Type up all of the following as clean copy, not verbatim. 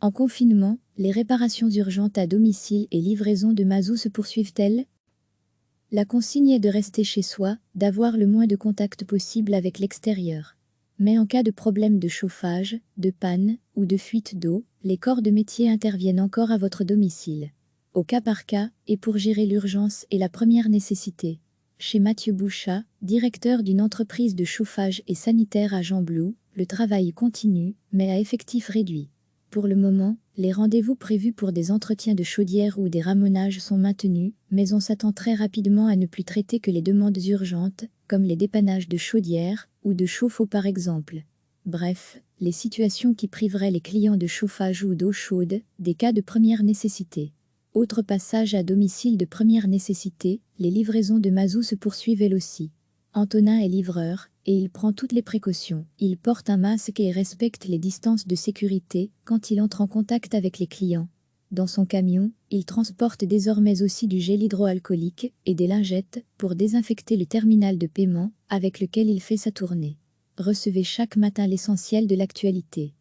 En confinement, les réparations urgentes à domicile et livraison de mazout se poursuivent-elles? La consigne est de rester chez soi, d'avoir le moins de contact possible avec l'extérieur. Mais en cas de problème de chauffage, de panne ou de fuite d'eau, les corps de métier interviennent encore à votre domicile. Au cas par cas, et pour gérer l'urgence et la première nécessité. Chez Mathieu Bouchat, directeur d'une entreprise de chauffage et sanitaire à Gembloux, le travail continue, mais à effectif réduit. Pour le moment, les rendez-vous prévus pour des entretiens de chaudière ou des ramonages sont maintenus, mais on s'attend très rapidement à ne plus traiter que les demandes urgentes, comme les dépannages de chaudière ou de chauffe-eau par exemple. Bref, les situations qui priveraient les clients de chauffage ou d'eau chaude, des cas de première nécessité. Autre passage à domicile de première nécessité, les livraisons de mazout se poursuivent elles aussi. Antonin est livreur, et il prend toutes les précautions. Il porte un masque et respecte les distances de sécurité quand il entre en contact avec les clients. Dans son camion, il transporte désormais aussi du gel hydroalcoolique et des lingettes pour désinfecter le terminal de paiement avec lequel il fait sa tournée. Recevez chaque matin l'essentiel de l'actualité.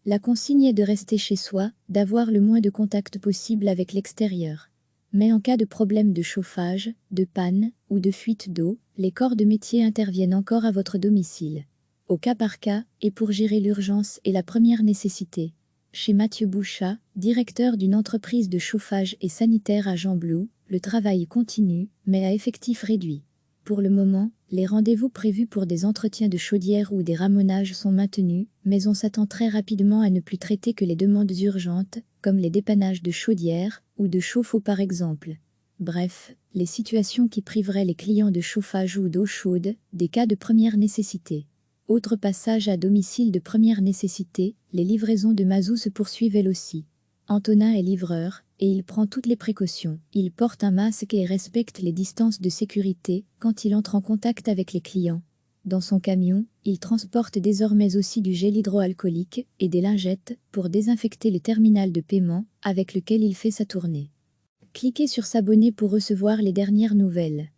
La consigne est de rester chez soi, d'avoir le moins de contact possible avec l'extérieur. Mais en cas de problème de chauffage, de panne ou de fuite d'eau, les corps de métier interviennent encore à votre domicile. Au cas par cas, et pour gérer l'urgence et la première nécessité. Chez Mathieu Bouchat, directeur d'une entreprise de chauffage et sanitaire à Gembloux, le travail continue, mais à effectif réduit. Pour le moment, les rendez-vous prévus pour des entretiens de chaudière ou des ramonages sont maintenus, mais on s'attend très rapidement à ne plus traiter que les demandes urgentes, comme les dépannages de chaudière ou de chauffe-eau par exemple. Bref, les situations qui priveraient les clients de chauffage ou d'eau chaude, des cas de première nécessité. Autre passage à domicile de première nécessité, les livraisons de mazout se poursuivent elles aussi. Antonin est livreur, et il prend toutes les précautions. Il porte un masque et respecte les distances de sécurité quand il entre en contact avec les clients. Dans son camion, il transporte désormais aussi du gel hydroalcoolique et des lingettes pour désinfecter le terminal de paiement avec lequel il fait sa tournée. Cliquez sur s'abonner pour recevoir les dernières nouvelles.